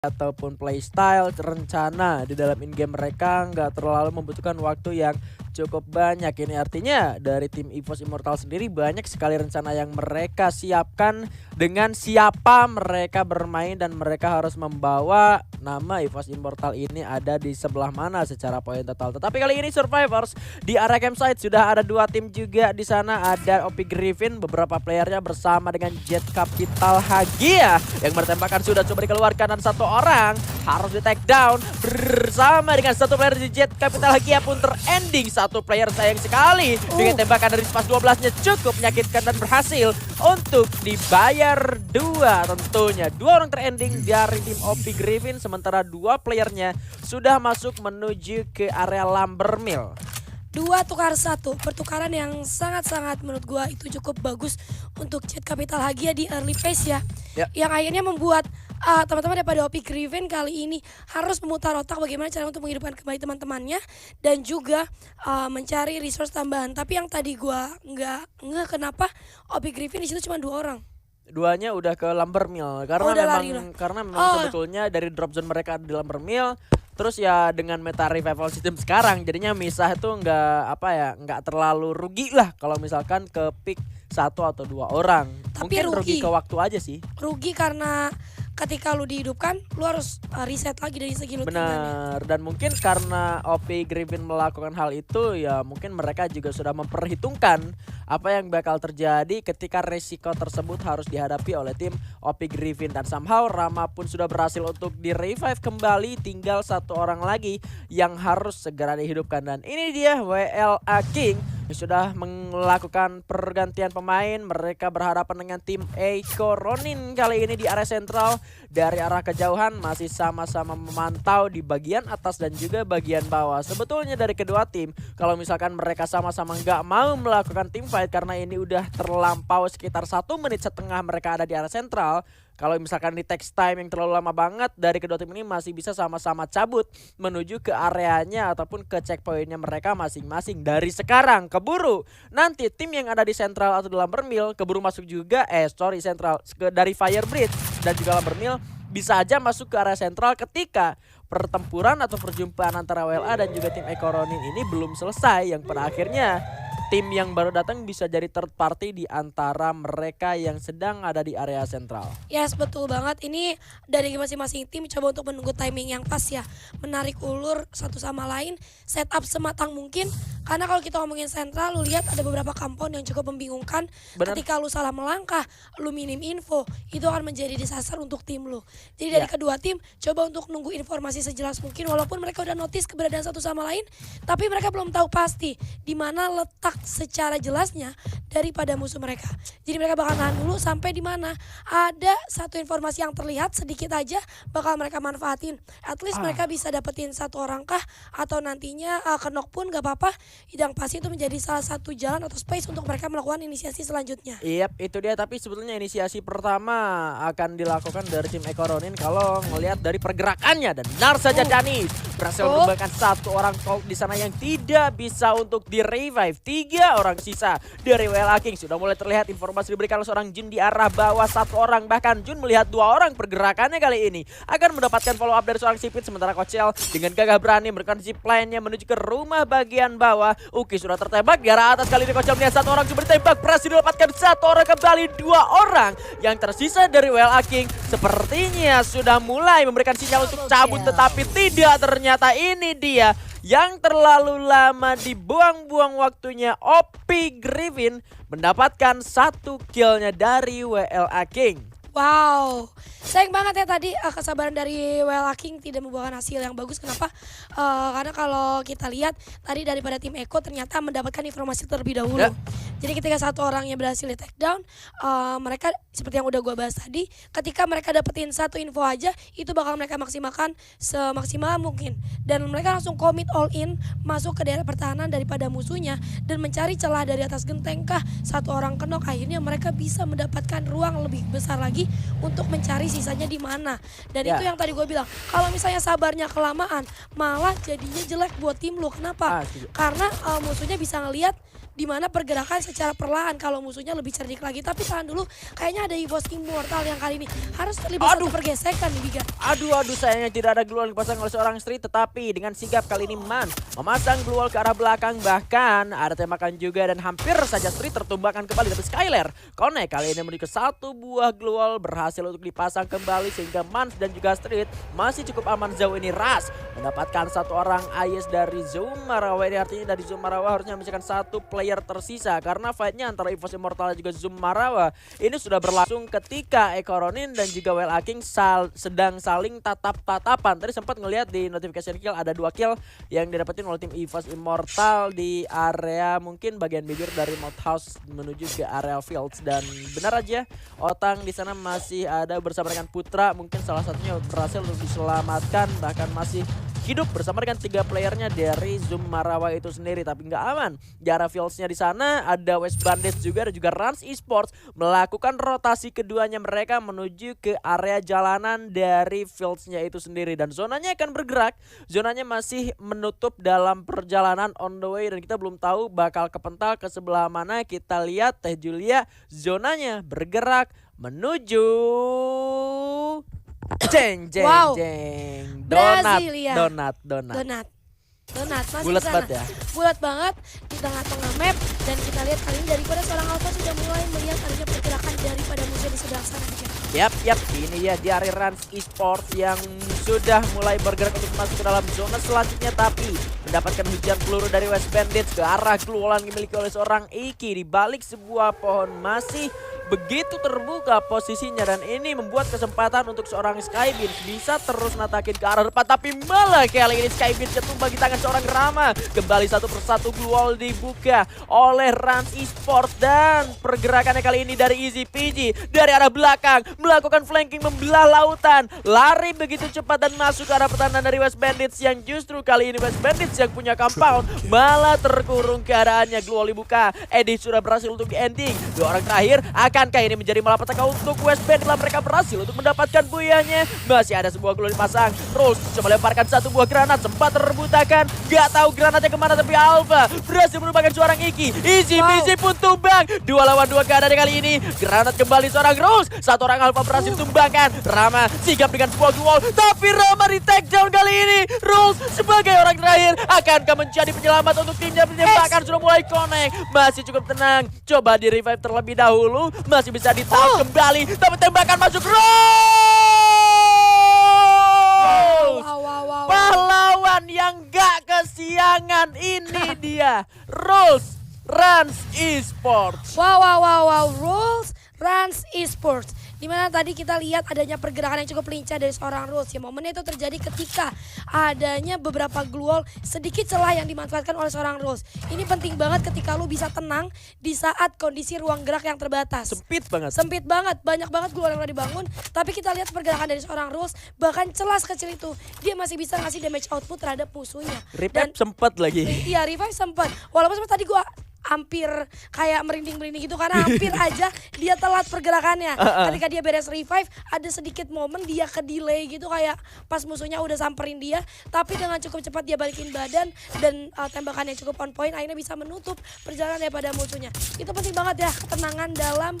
ataupun playstyle, rencana di dalam in-game mereka nggak terlalu membutuhkan waktu yang cukup banyak. Ini artinya dari tim EVOS Immortal sendiri banyak sekali rencana yang mereka siapkan dengan siapa mereka bermain dan mereka harus membawa nama EVOS Immortal ini ada di sebelah mana secara poin total. Tetapi kali ini Survivors di area campsite sudah ada dua tim juga di sana, ada OP Griffin beberapa playernya bersama dengan Jet Capital Hagia yang bertembakan sudah coba dikeluarkan dan satu orang harus di take down bersama dengan satu player di Jet Capital Hagia pun terending. Satu player sayang sekali dengan tembakan dari spas 12-nya cukup menyakitkan dan berhasil untuk dibayar dua. Tentunya dua orang terending dari tim OP Griffin sementara dua playernya sudah masuk menuju ke area Lumber Mill. Dua tukar satu, pertukaran yang sangat-sangat menurut gua itu cukup bagus untuk Jet Capital Hagia di early phase ya. Yang akhirnya membuat teman-teman daripada OP Griffin kali ini harus memutar otak bagaimana cara untuk menghidupkan kembali teman-temannya dan juga mencari resource tambahan. Tapi yang tadi gua nggak kenapa OP Griffin di situ cuma dua orang. Duanya udah ke Lumber Mill karena memang sebetulnya dari drop zone mereka di Lumber Mill. Terus ya dengan meta revival system sekarang jadinya misah itu nggak terlalu rugi lah kalau misalkan ke pick satu atau dua orang. Tapi mungkin rugi ke waktu aja sih. Rugi karena ketika lu dihidupkan lu harus reset lagi dari segi lootingannya. Benar, dan mungkin karena OP Griffin melakukan hal itu ya mungkin mereka juga sudah memperhitungkan apa yang bakal terjadi ketika resiko tersebut harus dihadapi oleh tim OP Griffin. Dan somehow Rama pun sudah berhasil untuk di-revive kembali, tinggal satu orang lagi yang harus segera dihidupkan. Dan ini dia WLA King yang sudah melakukan pergantian pemain. Mereka berhadapan dengan tim Eiko Ronin kali ini di area sentral. Dari arah kejauhan masih sama-sama memantau di bagian atas dan juga bagian bawah. Sebetulnya dari kedua tim kalau misalkan mereka sama-sama nggak mau melakukan team fight karena ini udah terlampau sekitar 1,5 menit mereka ada di area sentral. Kalau misalkan di text time yang terlalu lama banget, dari kedua tim ini masih bisa sama-sama cabut menuju ke areanya ataupun ke checkpointnya mereka masing-masing. Dari sekarang keburu nanti tim yang ada di Central atau di Lumber Mill keburu masuk juga Central dari Fire Bridge dan juga Lumber Mill bisa aja masuk ke area sentral ketika pertempuran atau perjumpaan antara WLA dan juga tim Eiko Ronin ini belum selesai, yang pada akhirnya tim yang baru datang bisa jadi third party di antara mereka yang sedang ada di area sentral. Yes, betul banget. Ini dari masing-masing tim coba untuk menunggu timing yang pas ya. Menarik ulur satu sama lain, setup sematang mungkin. Karena kalau kita ngomongin sentral, lu lihat ada beberapa compound yang cukup membingungkan. Bener. Ketika lu salah melangkah, lu minim info, itu akan menjadi disaster untuk tim lu. Jadi dari kedua tim, coba untuk nunggu informasi sejelas mungkin. Walaupun mereka udah notice keberadaan satu sama lain, tapi mereka belum tahu pasti di mana letak secara jelasnya daripada musuh mereka. Jadi mereka bakal nahan dulu sampai di mana ada satu informasi yang terlihat sedikit aja bakal mereka manfaatin. At least mereka bisa dapetin satu orang kah atau nantinya kenok pun gak apa-apa. Yang pasti itu menjadi salah satu jalan atau space untuk mereka melakukan inisiasi selanjutnya. Yap, itu dia. Tapi sebetulnya inisiasi pertama akan dilakukan dari tim Eiko Ronin kalau ngelihat dari pergerakannya. Dan benar saja Dani berhasil menembakkan satu orang Colt di sana yang tidak bisa untuk di-revive. 3 orang sisa dari WLA King. Sudah mulai terlihat informasi diberikan oleh seorang Jun di arah bawah, 1 orang. Bahkan Jun melihat 2 orang. Pergerakannya kali ini akan mendapatkan follow up dari seorang Sipit. Sementara Kocel dengan gagah berani melakukan zipline-nya menuju ke rumah bagian bawah. Uki sudah tertembak di arah atas. Kali ini Kocel melihat 1 orang coba ditembak. Berhasil didapatkan 1 orang kembali. 2 orang yang tersisa dari WLA King sepertinya sudah mulai memberikan sinyal untuk cabut. Tetapi tidak, ternyata ini dia yang terlalu lama dibuang-buang waktunya. OP Griffin mendapatkan 1 killnya dari WLA King. Wow, sayang banget ya tadi kesabaran dari WLA King tidak membuahkan hasil yang bagus. Kenapa? Karena kalau kita lihat tadi daripada tim Eiko ternyata mendapatkan informasi terlebih dahulu. Jadi ketika 1 orang yang berhasil di take down, mereka seperti yang udah gue bahas tadi, ketika mereka dapetin 1 info aja, itu bakal mereka maksimalkan semaksimal mungkin. Dan mereka langsung commit all in, masuk ke daerah pertahanan daripada musuhnya, dan mencari celah dari atas genteng kah 1 orang kenok. Akhirnya mereka bisa mendapatkan ruang lebih besar lagi lagi untuk mencari sisanya di mana. Dan Ya. itu yang tadi gue bilang, kalau misalnya sabarnya kelamaan, malah jadinya jelek buat tim lu. Kenapa? Setuju. Karena musuhnya bisa ngelihat di mana pergerakan secara perlahan kalau musuhnya lebih cerdik lagi. Tapi tahan dulu, kayaknya ada EVOS Immortal yang kali ini harus terlibat satu pergesekan nih Biga. Aduh, sayangnya tidak ada glue wall dipasang oleh seorang Street. Tetapi dengan sigap kali ini Man memasang glue wall ke arah belakang. Bahkan ada tembakan juga dan hampir saja Street tertumbangkan kembali. Tapi Skyler Connect kali ini menuju ke satu buah glue wall berhasil untuk dipasang kembali. Sehingga Man dan juga Street masih cukup aman jauh ini. Ras mendapatkan satu orang AIS dari Zumarawa. Ini artinya dari Zumarawa harusnya menyisakan satu player tersisa. Karena fightnya antara EVOS Immortal dan juga Zumarawa ini sudah berlangsung ketika Eko Ronin dan juga Well Aking sedang saling tatap-tatapan. Tadi sempat ngelihat di notification kill ada 2 kill yang didapetin oleh tim EVOS Immortal di area mungkin bagian bibir dari Mouth House menuju ke area Fields. Dan benar aja Otang di sana masih ada bersama dengan Putra. Mungkin salah satunya berhasil untuk diselamatkan, bahkan masih hidup bersama dengan 3 playernya dari Zumarawa itu sendiri. Tapi nggak aman di area Fields-nya. Di sana ada West Bandits juga dan juga Rans Esports melakukan rotasi keduanya. Mereka menuju ke area jalanan dari Fields-nya itu sendiri dan zonanya akan bergerak. Zonanya masih menutup dalam perjalanan on the way dan kita belum tahu bakal kepental ke sebelah mana. Kita lihat Teh Julia zonanya bergerak menuju jeng jeng Wow. jeng Brasilia. donat Donat masih bulat di sana. banget ya. Bulat banget di tengah-tengah map. Dan kita lihat kali ini daripada seorang Alpha sudah mulai melihat adanya pergerakan daripada musuh di sebelah sana. Yap, ini ya dari Rans Esports yang sudah mulai bergerak untuk masuk ke dalam zona selanjutnya. Tapi mendapatkan hujan peluru dari West Bandits ke arah glue wall yang dimiliki oleh seorang Iki di balik sebuah pohon. Masih begitu terbuka posisinya dan ini membuat kesempatan untuk seorang Skybeams bisa terus natakin ke arah depan. Tapi malah kali ini Skybeams ketumbang di tangan seorang Rama. Kembali satu persatu glue wall dibuka oleh Rans Esports dan pergerakannya kali ini dari Easy PG dari arah belakang melakukan flanking membelah lautan. Lari begitu cepat dan masuk ke arah pertahanan dari West Bandits yang justru kali ini West Bandits yang punya compound malah terkurung keadaannya. Glue wall dibuka. Eddie sudah berhasil untuk di ending. 2 orang terakhir akankah ini menjadi malapetaka untuk West Bandits? Mereka berhasil untuk mendapatkan buyahnya. Masih ada sebuah glue dipasang. Rose coba lemparkan satu buah granat sempat terbutakan. Gak tahu granatnya kemana tapi Alpha berhasil merupakan seorang Iki. Easy Peasy pun tumbang. 2 lawan 2 keadaannya kali ini. Granat kembali seorang Rose. Satu orang Alpha berhasil tumbangkan. Rama sigap dengan sebuah glue wall. Tapi Rama di take down kali ini. Rose sebagai orang terakhir akankah menjadi penyelamat untuk timnya. Penembakan sudah mulai connect. Masih cukup tenang. Coba di revive terlebih dahulu. Masih bisa ditahan kembali. Tapi tembakan masuk Rose. Wow. Pahlawan yang gak kesiangan ini dia. Rose Rans Esports. Wow. Rules Rans Esports. Dimana tadi kita lihat adanya pergerakan yang cukup lincah dari seorang Rose. Ya, momennya itu terjadi ketika adanya beberapa glue wall sedikit celah yang dimanfaatkan oleh seorang Rose. Ini penting banget ketika lu bisa tenang di saat kondisi ruang gerak yang terbatas. Sempit banget. Banyak banget glue wall yang udah dibangun. Tapi kita lihat pergerakan dari seorang Rose, bahkan celah sekecil itu dia masih bisa ngasih damage output terhadap musuhnya. Revive sempet lagi. Iya, revive sempat. Walaupun sempat tadi gua hampir kayak merinding-merinding gitu karena hampir aja dia telat pergerakannya. Ketika dia beres revive ada sedikit momen dia ke delay gitu kayak pas musuhnya udah samperin dia, tapi dengan cukup cepat dia balikin badan dan tembakannya cukup on point akhirnya bisa menutup perjalanan daripada musuhnya. Itu penting banget ya, ketenangan dalam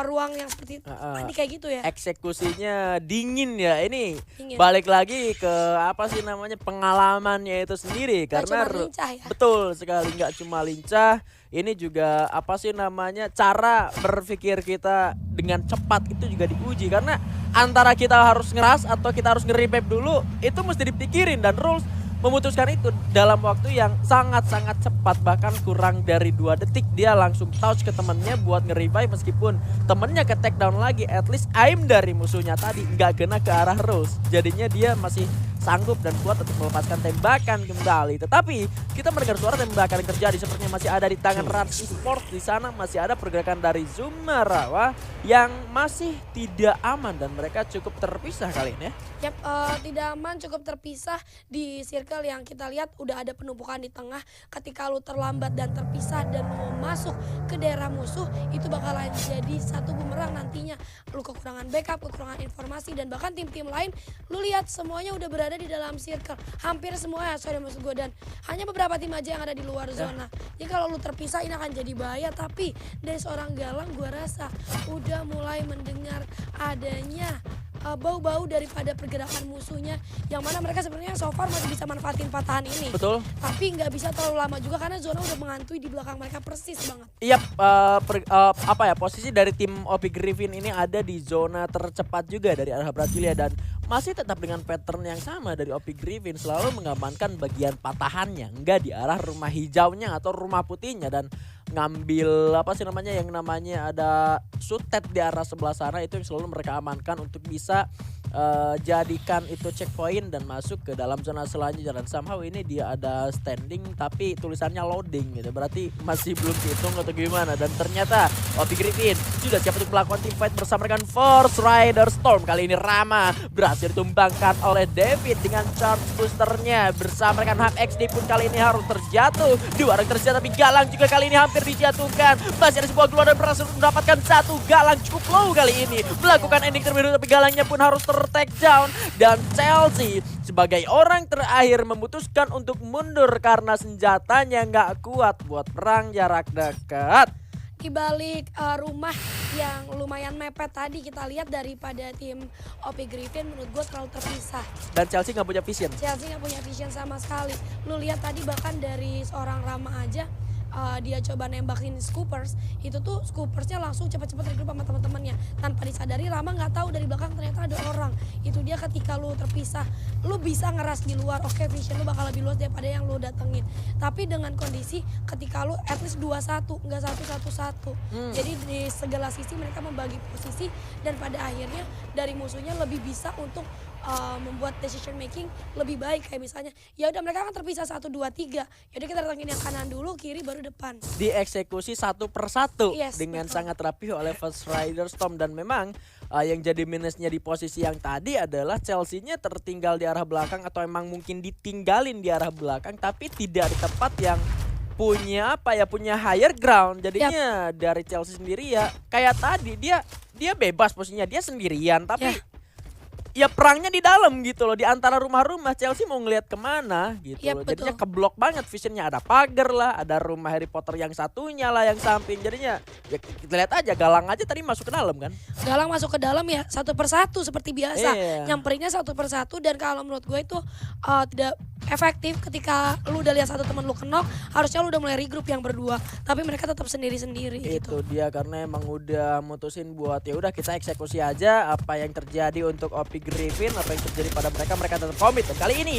ruang yang seperti ini kayak gitu ya. Eksekusinya dingin ya. Ini Dingin. balik lagi ke apa sih namanya pengalamannya itu sendiri. Nggak Karena cuma lincah ya. betul sekali, nggak cuma lincah. Ini juga apa sih namanya, cara berpikir kita dengan cepat itu juga diuji. Karena antara kita harus ngeras atau kita harus nge-revive dulu itu mesti dipikirin. Dan Rules memutuskan itu dalam waktu yang sangat-sangat cepat. Bahkan kurang dari 2 detik dia langsung touch ke temennya buat nge-revive. Meskipun temennya ke take down lagi, at least aim dari musuhnya tadi nggak kena ke arah Rose. Jadinya dia masih sanggup dan kuat untuk melepaskan tembakan kembali. Tetapi kita mendengar suara tembakan yang terjadi sepertinya masih ada di tangan Rans Esports. Di sana masih ada pergerakan dari Zumarawa yang masih tidak aman dan mereka cukup terpisah kali ini ya. Yap, tidak aman, cukup terpisah di circle yang kita lihat udah ada penumpukan di tengah. Ketika lu terlambat dan terpisah dan mau masuk ke daerah musuh, itu bakalan jadi satu bumerang nantinya. Lu kekurangan backup, kekurangan informasi, dan bahkan tim-tim lain lu lihat semuanya udah berada di dalam circle. Hampir semua ya, sorry maksud gue, dan hanya beberapa tim aja yang ada di luar zona. Jadi kalau lu terpisah ini akan jadi bahaya, tapi dari seorang Galang gue rasa udah mulai mendengar adanya bau-bau daripada pergerakan musuhnya, yang mana mereka sebenarnya so far masih bisa manfaatin patahan ini. Betul. Tapi nggak bisa terlalu lama juga karena zona udah menghantui di belakang mereka persis banget. Iya, posisi dari tim OP Griffin ini ada di zona tercepat juga dari arah Brasilia dan masih tetap dengan pattern yang sama dari OP Griffin, selalu mengamankan bagian patahannya, enggak di arah rumah hijaunya atau rumah putihnya, dan ngambil yang namanya ada sutet di arah sebelah sana, itu yang selalu mereka amankan untuk bisa jadikan itu checkpoint dan masuk ke dalam zona selanjutnya. Dan somehow ini dia ada standing tapi tulisannya loading gitu, berarti masih belum dihitung atau gimana. Dan ternyata OP Griffin sudah siap untuk melakukan team fight bersama dengan Force Rider Storm. Kali ini Rama berhasil ditumbangkan oleh David dengan charge boosternya. Bersama dengan Hub XD pun kali ini harus terjatuh. Dua orang terjatuh, tapi Galang juga kali ini hampir dijatuhkan. Masih ada sebuah keluar dan berhasil mendapatkan satu. Galang cukup low kali ini melakukan ending terbaru, tapi Galangnya pun harus take down. Dan Chelsea sebagai orang terakhir memutuskan untuk mundur karena senjatanya nggak kuat buat perang jarak dekat. Di balik rumah yang lumayan mepet tadi kita lihat daripada tim OP Griffin, menurut gue terlalu terpisah. Dan Chelsea nggak punya vision. Chelsea nggak punya vision sama sekali. Lu lihat tadi bahkan dari seorang Rama aja, dia coba nembakin Scoopers, itu tuh Scoopersnya langsung cepat-cepat regroup sama teman-temannya tanpa disadari. Rama nggak tahu dari belakang ternyata ada orang. Itu dia, ketika lu terpisah, lu bisa ngeras di luar, oke, vision lu bakal lebih luas daripada yang lu datengin. Tapi dengan kondisi ketika lu at least 2-1, nggak 1-1-1. Jadi di segala sisi mereka membagi posisi, dan pada akhirnya dari musuhnya lebih bisa untuk membuat decision making lebih baik. Kayak misalnya ya udah mereka kan terpisah 1, 2, 3, yaudah kita datangin yang kanan dulu, kiri baru depan. Dieksekusi satu persatu dengan betul. sangat rapi oleh Force Rider Storm. Dan memang yang jadi minusnya di posisi yang tadi adalah Chelsea-nya tertinggal di arah belakang, atau emang mungkin ditinggalin di arah belakang tapi tidak di tempat yang punya punya higher ground. Jadinya dari Chelsea sendiri ya kayak tadi dia bebas posisinya, dia sendirian tapi ya perangnya di dalam gitu loh, di antara rumah-rumah. Chelsea mau ngelihat kemana gitu loh. Jadinya keblok banget visionnya. Ada pagar lah, ada rumah Harry Potter yang satunya lah yang samping. Jadinya ya kita lihat aja, Galang aja tadi masuk ke dalam kan. Galang masuk ke dalam ya satu persatu seperti biasa. Nyamperinnya satu persatu, dan kalau menurut gue itu tidak efektif. Ketika lu udah lihat satu teman lu kenok, harusnya lu udah mulai regroup yang berdua. Tapi mereka tetap sendiri-sendiri gitu. Itu dia, karena emang udah mutusin buat ya udah kita eksekusi aja apa yang terjadi untuk OP Griffin, apa yang terjadi pada mereka tetap komit. Dan kali ini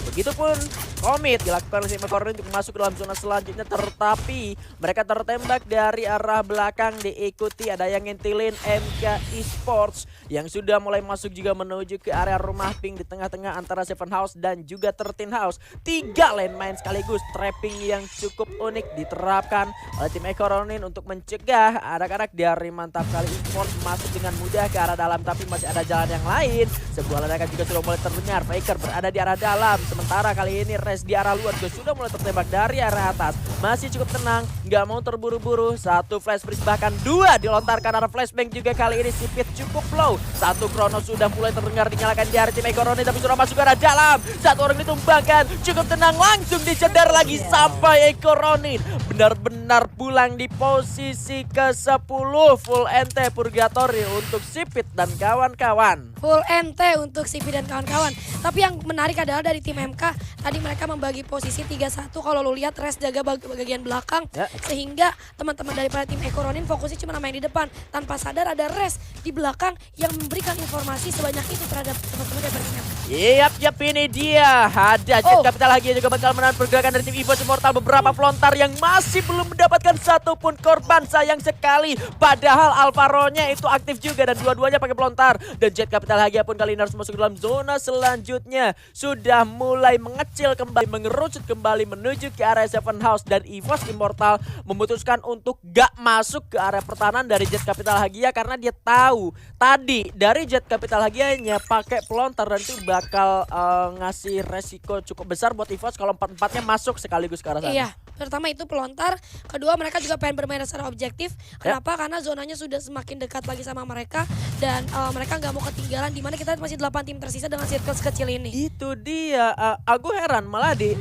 begitupun komit dilakukan oleh Macoroni untuk masuk ke dalam zona selanjutnya, tetapi mereka tertembak dari arah belakang. Diikuti ada yang ngintilin MK Esports yang sudah mulai masuk juga menuju ke area rumah pink di tengah-tengah antara Seven House dan juga 13 House. 3 landmine sekaligus, trapping yang cukup unik diterapkan oleh tim Ekoronin untuk mencegah anak-anak dari Mantap Kali Esports masuk dengan mudah ke arah dalam. Tapi masih ada jalan yang lain. Sebuah ledakan juga sudah mulai terdengar. Faker berada di arah dalam, sementara kali ini Res di arah luar juga sudah mulai tertembak dari arah atas. Masih cukup tenang, nggak mau terburu-buru. Satu flash freeze, bahkan 2 dilontarkan arah flashbang juga kali ini. Sipit cukup low. Satu Krono sudah mulai terdengar dinyalakan di arah tim Ekoroni, tapi sudah masuk ke arah dalam. Satu orang ditumbangkan, cukup tenang, langsung dicedar lagi sampai Ekoroni benar-benar pulang di posisi ke-10. Full NT Purgatory untuk Sipit dan kawan-kawan. Full NT untuk Sipi dan kawan-kawan. Tapi yang menarik adalah dari tim MK, tadi mereka membagi posisi 3-1. Kalau lu lihat Res jaga bagian belakang, sehingga teman-teman daripada tim Ekoronin fokusnya cuma main di depan, tanpa sadar ada Res di belakang yang memberikan informasi sebanyak itu terhadap teman-teman dari tim MK. Yap, ini dia Ada Jet Capital lagi yang juga bakal menahan pergerakan dari tim EVOS Immortal. Beberapa pelontar yang masih belum mendapatkan satupun korban, sayang sekali. Padahal Alvaro-nya itu aktif juga dan dua-duanya pakai pelontar. Dan Jet Capital lagi pun kali ini harus masuk dalam zona selanjutnya. Sudah mulai mengecil kembali, mengerucut kembali menuju ke area Seven House. Dan EVOS Immortal memutuskan untuk gak masuk ke area pertahanan dari Jet Capital Hagia karena dia tahu tadi dari Jet Capital Hagianya pakai pelontar dan itu bakal ngasih resiko cukup besar buat EVOS kalau empat-empatnya masuk sekaligus ke arah sana. Iya, pertama itu pelontar, kedua mereka juga pengen bermain secara objektif. Kenapa? Karena zonanya sudah semakin dekat lagi sama mereka dan mereka nggak mau ketinggalan. Dimana kita masih 8 tim tersisa dengan circle sekecil ini. Itu dia, aku heran malah di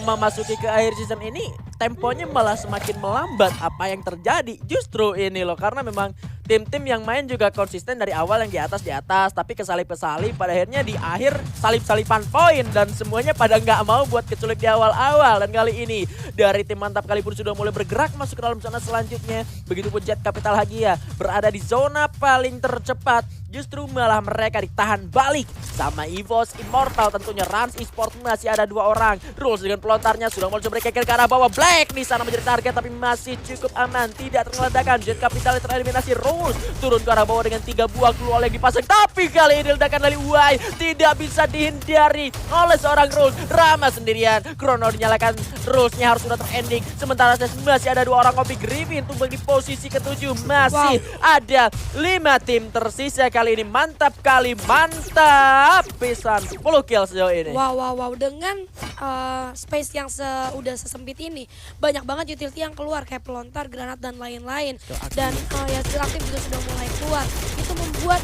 memasuki ke akhir season ini temponya malah semakin melambat. Apa yang terjadi? Justru ini loh, karena memang tim-tim yang main juga konsisten dari awal yang di atas tapi kesalip-kesalip pada akhirnya di akhir salip-salipan poin dan semuanya pada nggak mau buat keculik di awal-awal. Dan kali ini dari tim mantap kali pun sudah mulai bergerak masuk ke dalam zona selanjutnya. Begitupun Jet Capital Hagia berada di zona paling tercepat. Justru malah mereka ditahan balik sama EVOS Immortal. Tentunya Rans Esports masih ada 2 orang. Rules dengan pelontarnya sudah mulai berkekir ke arah bawah. Black di sana menjadi target tapi masih cukup aman, tidak terledakan. Jet Capital tereliminasi. Rules turun ke arah bawah dengan 3 buah keluar yang dipasang. Tapi kali ini ledakan dari Uai tidak bisa dihindari oleh seorang Rules. Rama sendirian. Chrono dinyalakan. Rulesnya harus sudah terending. Sementara masih ada 2 orang OP Griffin tumbang di posisi ke-7. Masih ada 5 tim tersisa. Kali ini mantap kali, mantap pisan 10 kill sejauh ini. Wow. Dengan space yang udah sesempit ini, banyak banget utility yang keluar kayak pelontar, granat dan lain-lain. Dan ya skill aktif juga sudah mulai keluar. Itu membuat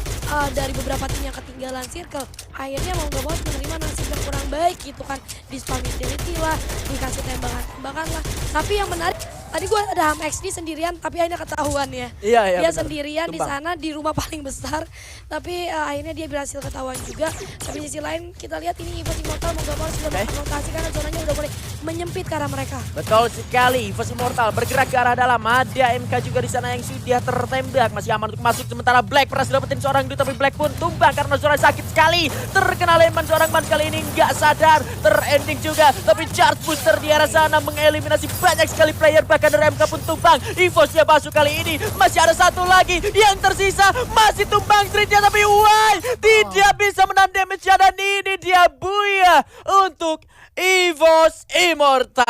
dari beberapa tim yang ketinggalan circle akhirnya mau gak mau menerima nasib yang kurang baik gitu kan. Di spam utility lah, dikasih tembakan-tembakan lah. Tapi yang menarik, tadi gue ada Ham XD sendirian tapi akhirnya ketahuan ya. Iya, dia benar. sendirian di Tumbang. sana di rumah paling besar. Tapi akhirnya dia berhasil ketahuan juga. Tapi di sisi lain kita lihat ini EVOS Immortal mau gak mau sudah melakukan rotasi karena zonanya udah mulai menyempit ke arah mereka. Betul sekali, EVOS Immortal bergerak ke arah dalam. Ada MK juga di sana yang sudah tertembak, masih aman untuk masuk. Sementara Black pernah dapetin seorang dude tapi Black pun tumbang karena zona sakit sekali. Terkena leman seorang man kali ini nggak sadar, terending juga. Tapi charge booster di arah sana mengeliminasi banyak sekali player, bahkan dari MK pun tumbang. EVOS yang masuk kali ini masih ada 1 lagi yang tersisa, masih tumbang streetnya tapi why tidak bisa menahan damage dan ini dia buya untuk EVOS Immortal.